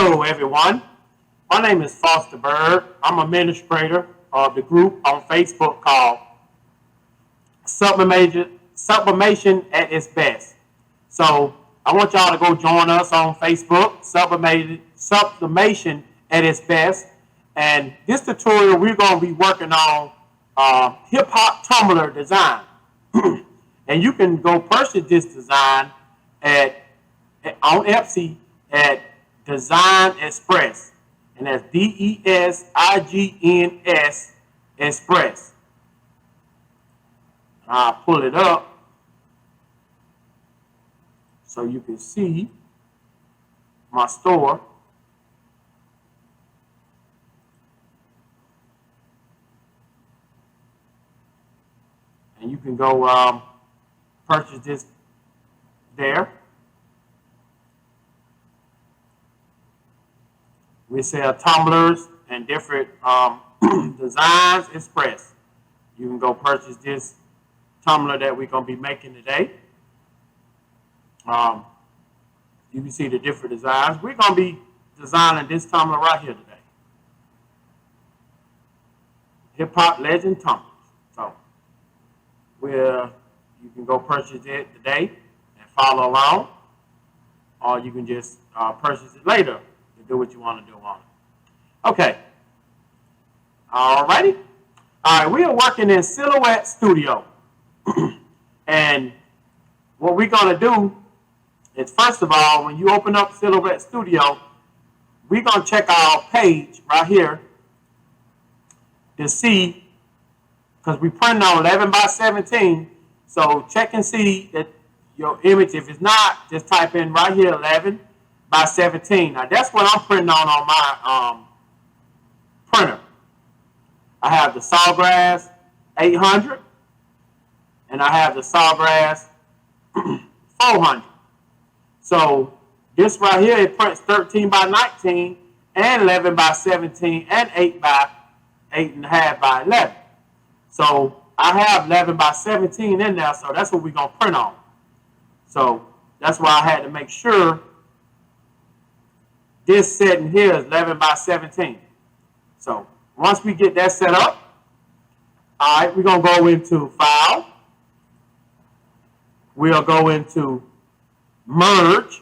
Hello, everyone. My name is Foster Bird. I'm administrator of the group on Facebook called Sublimation at its best. So I want y'all to go join us on Facebook, Sublimation at its best. And this tutorial, we're going to be working on hip hop tumbler design. And you can go purchase this design on Etsy at Design Express, and that's DESIGNS Express. I'll pull it up so you can see my store. And you can go purchase this there. We sell tumblers and different designs express. You can go purchase this tumbler that we're going to be making today. You can see the different designs. We're going to be designing this tumbler right here today. Hip Hop Legend Tumblers. So you can go purchase it today and follow along, or you can just purchase it later to do what you want to do on it. Okay. Alrighty. All right, we are working in Silhouette Studio. And what we're going to do is, first of all, when you open up Silhouette Studio, we're going to check our page right here to see, because we printed on 11 by 17. So check and see that your image, if it's not, just type in right here 11 by 17. Now that's what I'm printing on my printer. I have the Sawgrass 800 and I have the Sawgrass 400. So this right here, it prints 13 by 19 and 11 by 17 and 8 by 8.5 by 11. So I have 11 by 17 in there, so that's what we're going to print on. So that's why I had to make sure this setting here is 11 by 17. So once we get that set up, all right, we're going to go into File. We'll go into Merge,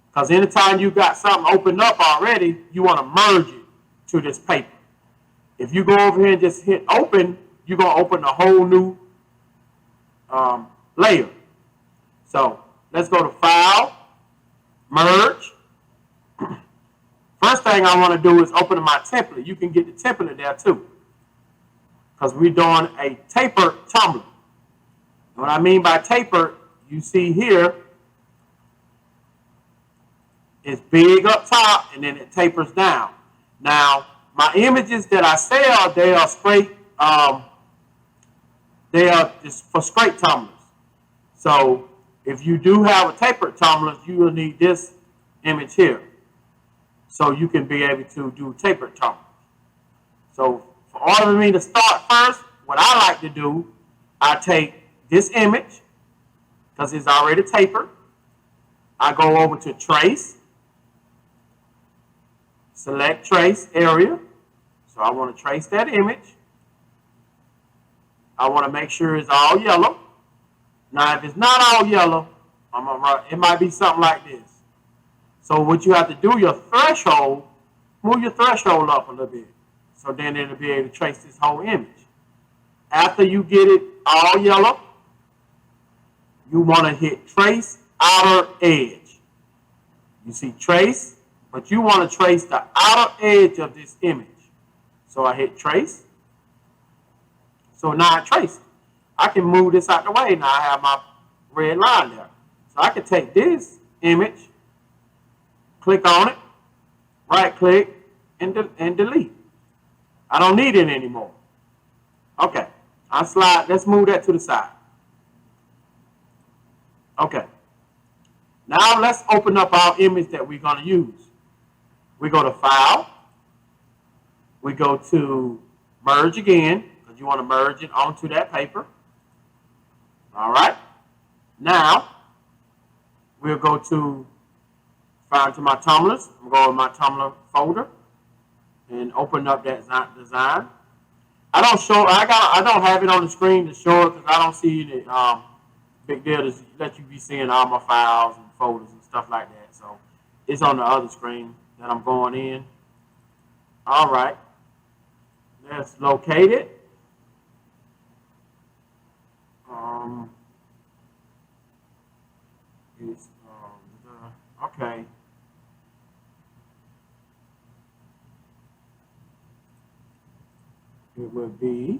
because anytime you got something opened up already, you want to merge it to this paper. If you go over here and just hit Open, you're going to open a whole new layer. So let's go to File, Merge. First thing I want to do is open my template. You can get the template there too, because we're doing a tapered tumbler. What I mean by tapered, you see here, it's big up top and then it tapers down. Now, my images that I sell, they are straight, they are just for straight tumblers. So if you do have a tapered tumbler, you will need this image here, so you can be able to do tapered tumblers. So for order me to start first, what I like to do, I take this image, because it's already tapered. I go over to Trace, select Trace Area. So I want to trace that image. I want to make sure it's all yellow. Now, if it's not all yellow, it might be something like this. So what you have to do, your threshold, move your threshold up a little bit, so then it'll be able to trace this whole image. After you get it all yellow, you want to hit Trace Outer Edge. You see Trace, but you want to trace the outer edge of this image. So I hit Trace. So now I trace it. I can move this out the way. Now I have my red line there. So I can take this image, click on it, right click, and delete. I don't need it anymore. Okay, let's move that to the side. Okay, now let's open up our image that we're going to use. We go to File, we go to Merge again, because you want to merge it onto that paper. All right, now we'll go to Find to my tumblers. I'm going to my tumbler folder and open up that design. I don't have it on the screen to show it because I don't see it. Big deal to let you be seeing all my files and folders and stuff like that. So it's on the other screen that I'm going in. All right, let's locate it. It's, okay. It would be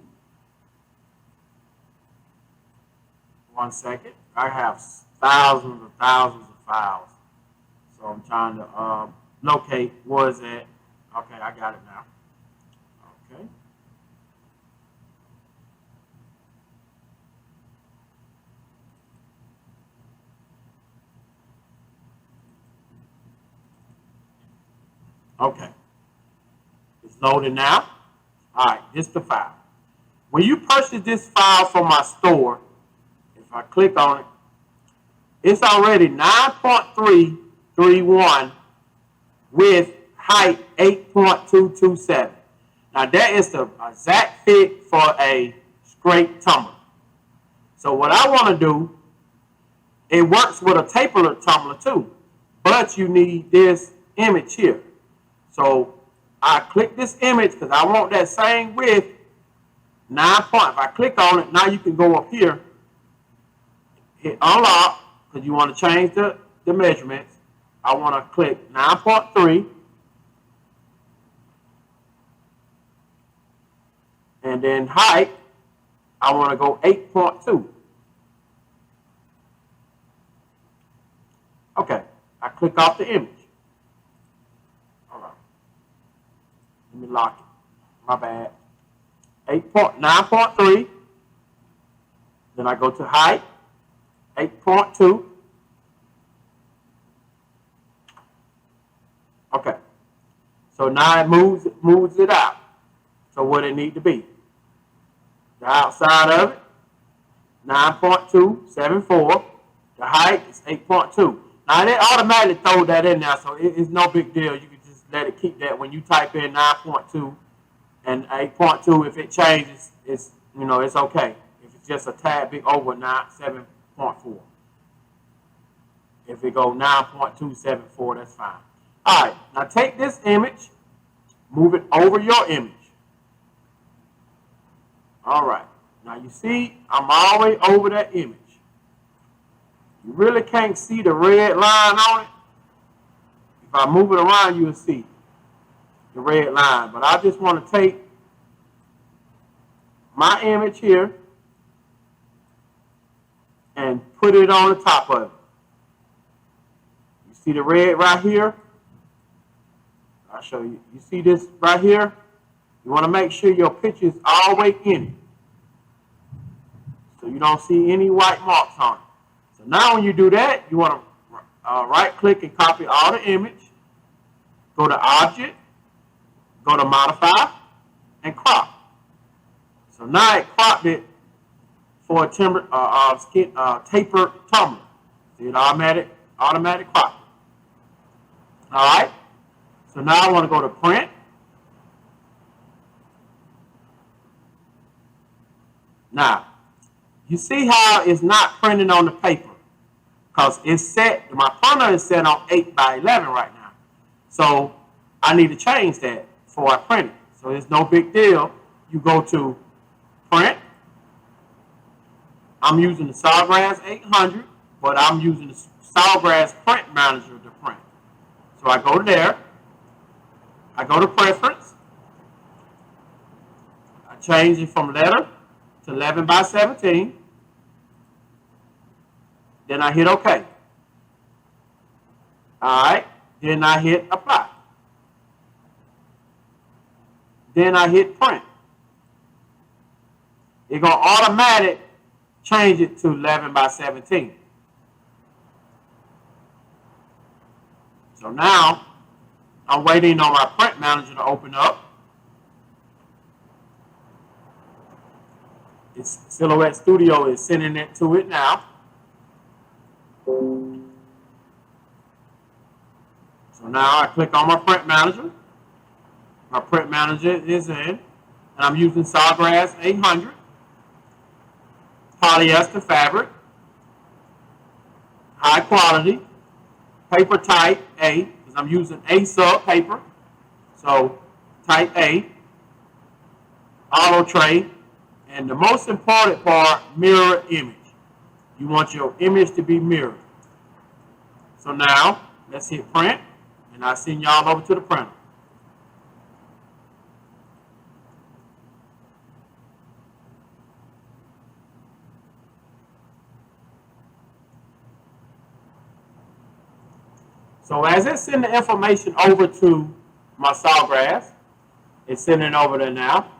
1 second. I have thousands and thousands of files, so I'm trying to locate where is it. Okay, I got it now. Okay. Okay. It's loaded now. All right, this is the file. When you purchase this file from my store, if I click on it, it's already 9.331 with height 8.227. Now that is the exact fit for a straight tumbler. So what I want to do, it works with a taper tumbler too, but you need this image here. So I click this image because I want that same width, 9 point. If I click on it, now you can go up here, hit unlock, because you want to change the measurements. I want to click 9.3. And then height, I want to go 8.2. Okay, I click off the image. All right. Let me lock it. My bad. 9.3. Then I go to height, 8.2. Okay. So now it moves it out. So what it need to be. The outside of it, 9.274. The height is 8.2. Now it automatically throw that in there, so it's no big deal. You can just let it keep that. When you type in 9.2 and 8.2, if it changes, it's okay. If it's just a tad bit over 7.4. If it go 9.274, that's fine. All right, now take this image, move it over your image. All right, now you see I'm all the way over that image. You really can't see the red line on it. If I move it around, you'll see the red line. But I just want to take my image here and put it on the top of it. You see the red right here? I'll show you. You see this right here? You want to make sure your picture is all the way in it, so you don't see any white marks on it. So now when you do that, you want to right click and copy all the image, go to object, go to modify, and crop. So now it cropped it for a taper tumbler. See, it automatic crop it. All right. So now I want to go to print. Now, you see how it's not printing on the paper because it's set. My printer is set on 8x11 right now. So I need to change that before I print it. So it's no big deal. You go to print. I'm using the Sawgrass 800, but I'm using the Sawgrass Print Manager to print. So I go there. I go to preference. I change it from letter to 11x17. Then I hit OK. All right. Then I hit apply. Then I hit print. It's going to automatically change it to 11x17. So now I'm waiting on my print manager to open up. It's Silhouette Studio is sending it to it now. So now I click on my print manager. My print manager is in, and I'm using Sawgrass 800 polyester fabric, high quality, paper type A, because I'm using A sub paper. So type A, auto tray, and the most important part, mirror image. You want your image to be mirrored. So now let's hit print, and I'll send y'all over to the printer. So as it's sending the information over to my Sawgrass, it's sending it over there now.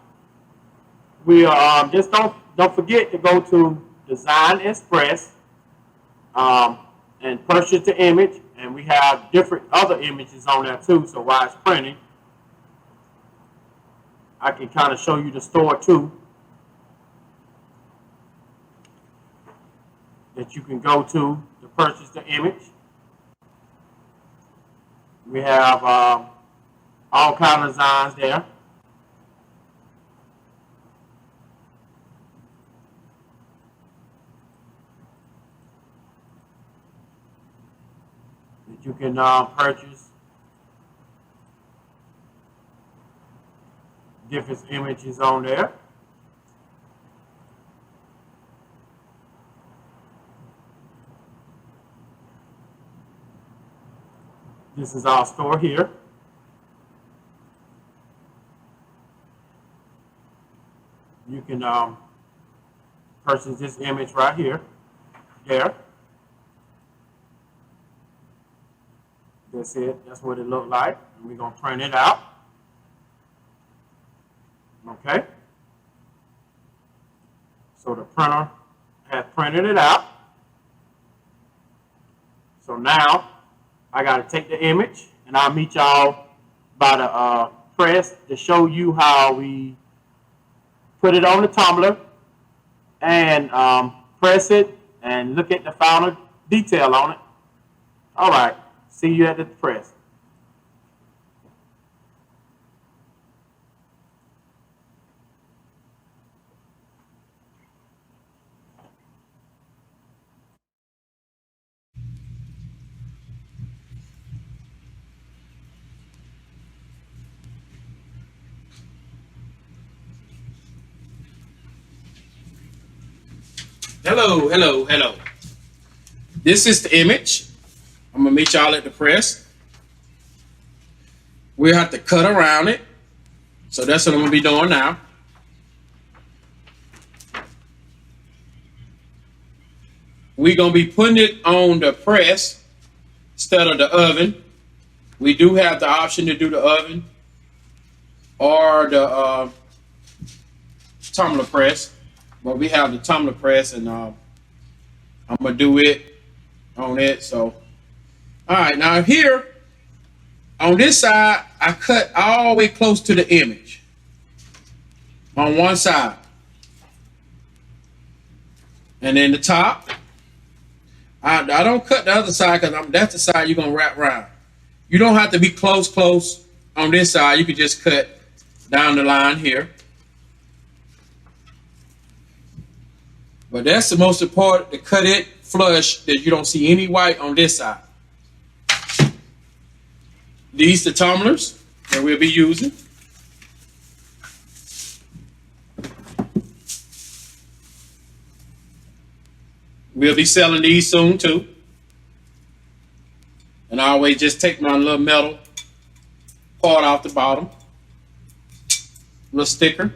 We just don't forget to go to Design Express and purchase the image, and we have different other images on there too. So while it's printing, I can kind of show you the store too that you can go to purchase the image. We have all kind of designs there. That you can purchase different images on there. This is our store here. You can purchase this image right here, there. That's it. That's what it looked like. And we're going to print it out. Okay. So the printer has printed it out. So now I got to take the image, and I'll meet y'all by the press to show you how we put it on the tumbler and press it and look at the final detail on it. All right. See you at the press. Hello. This is the image. I'm gonna meet y'all at the press. We'll have to cut around it. So that's what I'm gonna be doing now. We're gonna be putting it on the press instead of the oven. We do have the option to do the oven or the tumbler press, but we have the tumbler press, and I'm gonna do it on it. So all right, now here on this side, I cut all the way close to the image on one side. And then the top, I don't cut the other side because that's the side you're going to wrap around. You don't have to be close on this side. You can just cut down the line here. But that's the most important, to cut it flush that you don't see any white on this side. These are the tumblers that we'll be using. We'll be selling these soon too. And I always just take my little metal part off the bottom. Little sticker.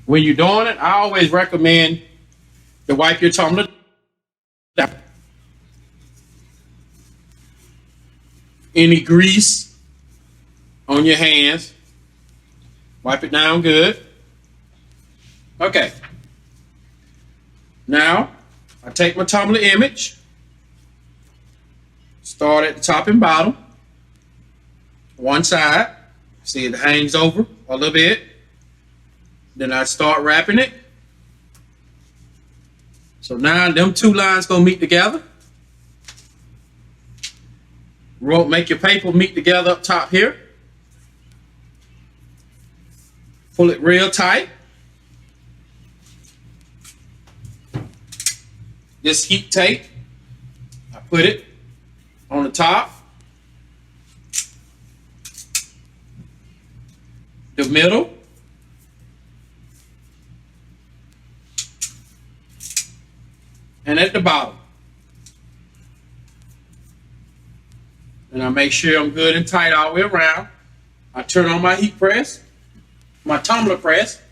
When you're doing it, I always recommend to wipe your tumbler down. Any grease on your hands, wipe it down good. Okay. Now, I take my tumbler image, start at the top and bottom, one side, See, it hangs over a little bit. Then I start wrapping it. So now them two lines gonna meet together. Make your paper meet together up top here. Pull it real tight. This heat tape, I put it on the top, the middle, and at the bottom. And I make sure I'm good and tight all the way around. I turn on my heat press, my tumbler press.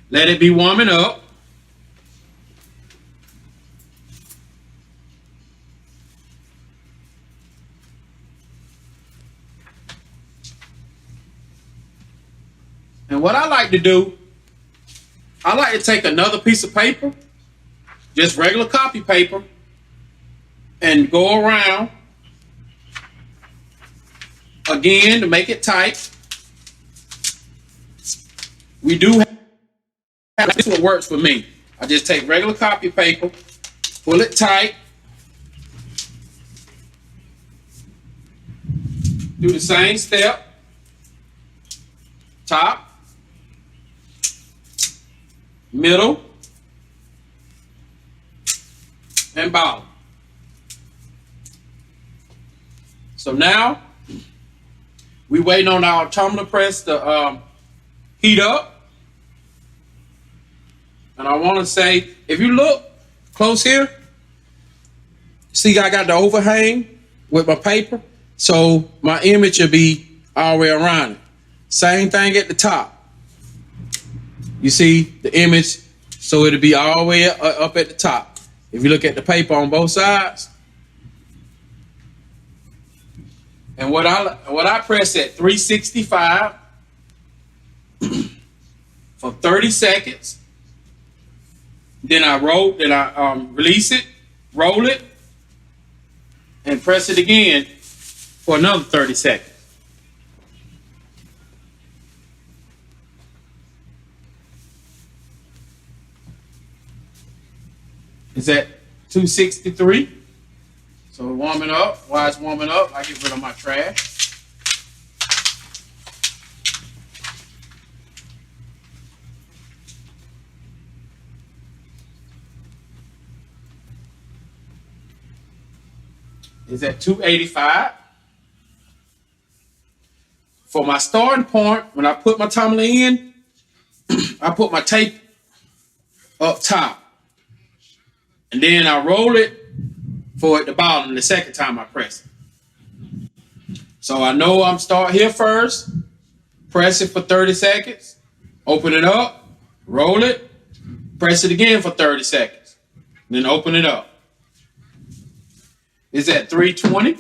Let it be warming up. And what I like to do, I like to take another piece of paper, just regular copy paper, and go around again to make it tight. We do have, this one works for me. I just take regular copy paper, pull it tight, do the same step, top, middle, and bottom. So now we waiting on our tumbler press to heat up. And I want to say, if you look close here, see I got the overhang with my paper. So my image will be all the way around it. Same thing at the top. You see the image, so it'll be all the way up at the top. If you look at the paper on both sides. And what I press at 365 for 30 seconds. Then I release it, roll it, and press it again for another 30 seconds. It's at 263. So warming up. While it's warming up, I get rid of my trash. It's at 285. For my starting point, when I put my tumbler in, I put my tape up top. And then I roll it for at the bottom the second time I press it. So I know I'm start here first, press it for 30 seconds, open it up, roll it, press it again for 30 seconds, then open it up. It's at 320,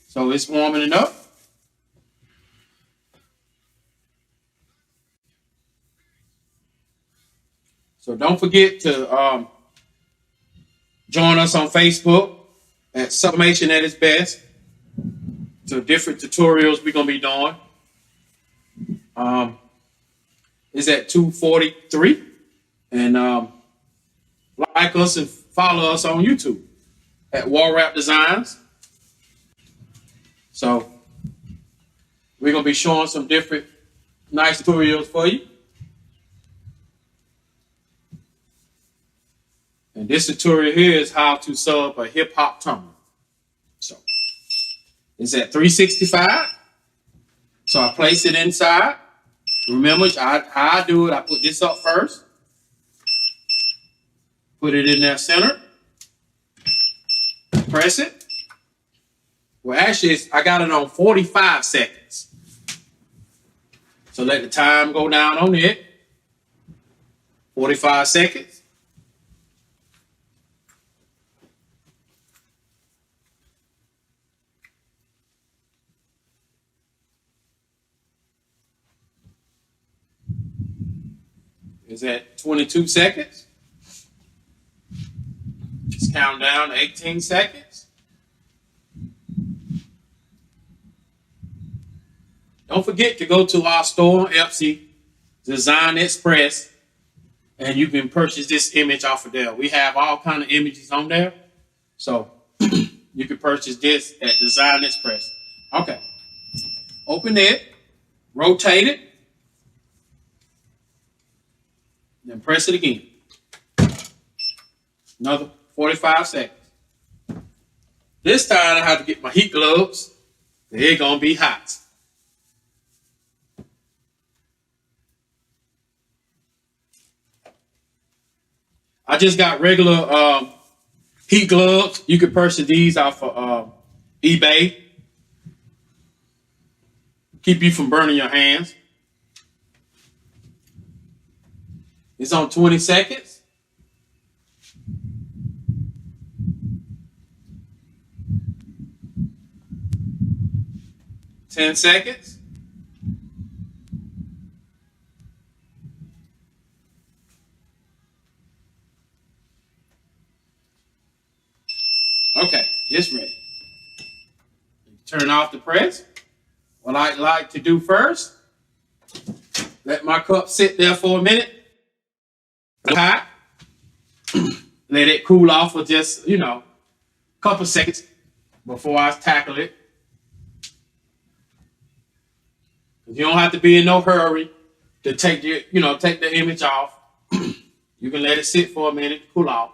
so it's warming it up. So don't forget to join us on Facebook at Sublimation at its best. So different tutorials we're gonna be doing. It's at 243, and like us and follow us on YouTube at Wall Wrap Designs. So we're gonna be showing some different nice tutorials for you. And this tutorial here is how to sub a hip hop tumbler. So it's at 365. So I place it inside. Remember, how I do it, I put this up first. Put it in there center. Press it. Well, actually, I got it on 45 seconds. So let the time go down on it. 45 seconds. Is at 22 seconds. Just count down to 18 seconds. Don't forget to go to our store on Etsy, Design Express, and you can purchase this image off of there. We have all kind of images on there. So you can purchase this at Design Express. Okay. Open it, rotate it, then press it again. Another 45 seconds. This time I have to get my heat gloves. They're going to be hot. I just got regular heat gloves. You can purchase these off of eBay. Keep you from burning your hands. It's on 20 seconds. Ten seconds. Okay, it's ready. Turn off the press. What I like to do first, let my cup sit there for a minute. Hot. Let it cool off for just, a couple seconds before I tackle it. You don't have to be in no hurry to take take the image off. You can let it sit for a minute, cool off.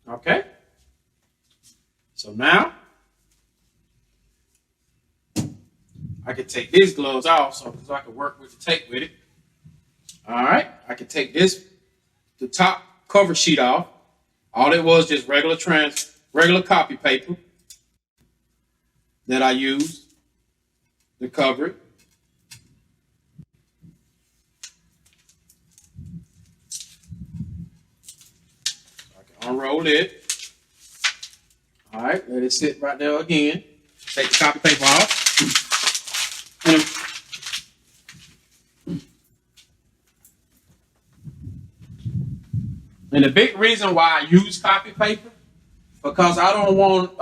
Okay. So now I can take these gloves off so I can work with the tape with it. All right. I can take the top cover sheet off. All it was just regular copy paper that I used to cover it. So I can unroll it. All right, let it sit right there again. Take the copy paper off. And the big reason why I use copy paper, because I don't want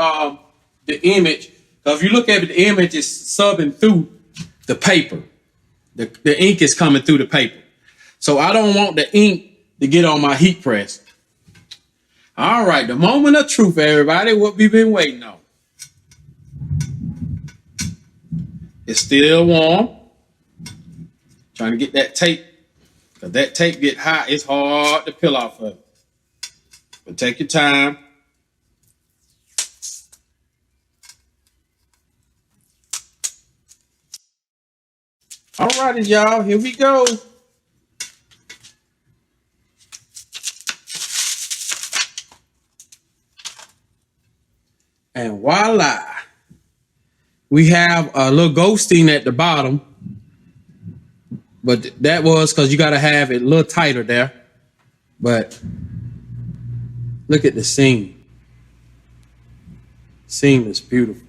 the image, because if you look at it, the image is subbing through the paper. The ink is coming through the paper. So I don't want the ink to get on my heat press. All right, the moment of truth, everybody, what we've been waiting on. It's still warm. Trying to get that tape, because that tape get hot. It's hard to peel off of it. But take your time. All righty, y'all, here we go. And voila. We have a little ghosting at the bottom. But that was because you got to have it a little tighter there. But look at the seam. Seam is beautiful.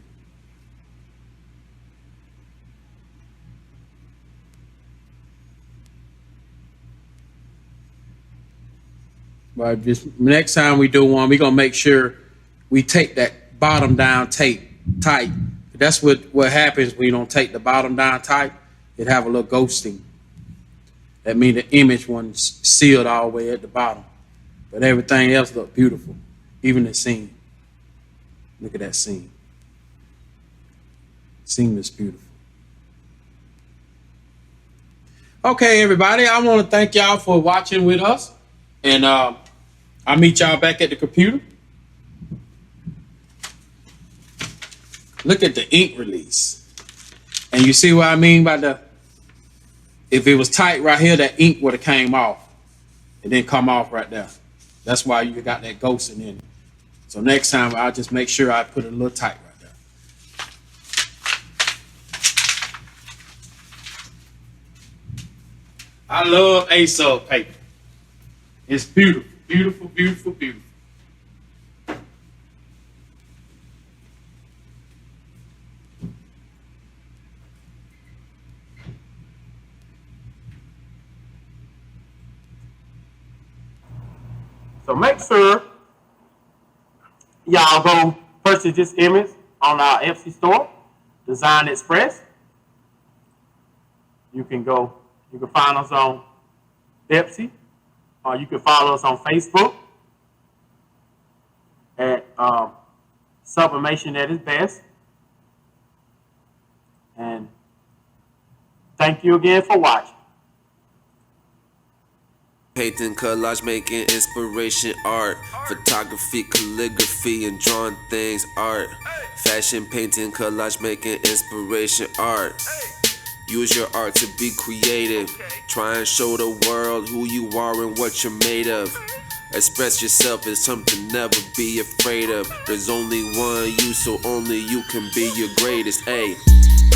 But just next time we do one, we're going to make sure we take that bottom down tape tight. That's what happens when you don't take the bottom down tight. It have a little ghosting. That means the image one's sealed all the way at the bottom. But everything else look beautiful. Even the seam. Look at that seam. Seam is beautiful. Okay, everybody. I want to thank y'all for watching with us. And I'll meet y'all back at the computer. Look at the ink release. And you see what I mean by if it was tight right here, that ink would have came off. It didn't come off right there. That's why you got that ghosting in it. So next time, I'll just make sure I put it a little tight right there. I love A-sub paper. It's beautiful, beautiful, beautiful, beautiful. So make sure y'all go purchase this image on our Etsy store, Design Express. You can find us on Etsy, or you can follow us on Facebook at Sublimation at its best. And thank you again for watching. Painting, collage, making inspiration, art, photography, calligraphy, and drawing things, art, fashion, painting, collage, making inspiration, art. Use your art to be creative. Try and show the world who you are and what you're made of. Express yourself is something never be afraid of. There's only one you, so only you can be your greatest. Ayy,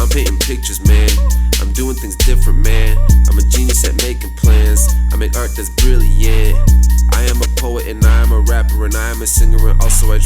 I'm painting pictures, man. I'm doing things different, man. I'm a genius at making plans. I make art that's brilliant. I am a poet and I am a rapper and I am a singer and also I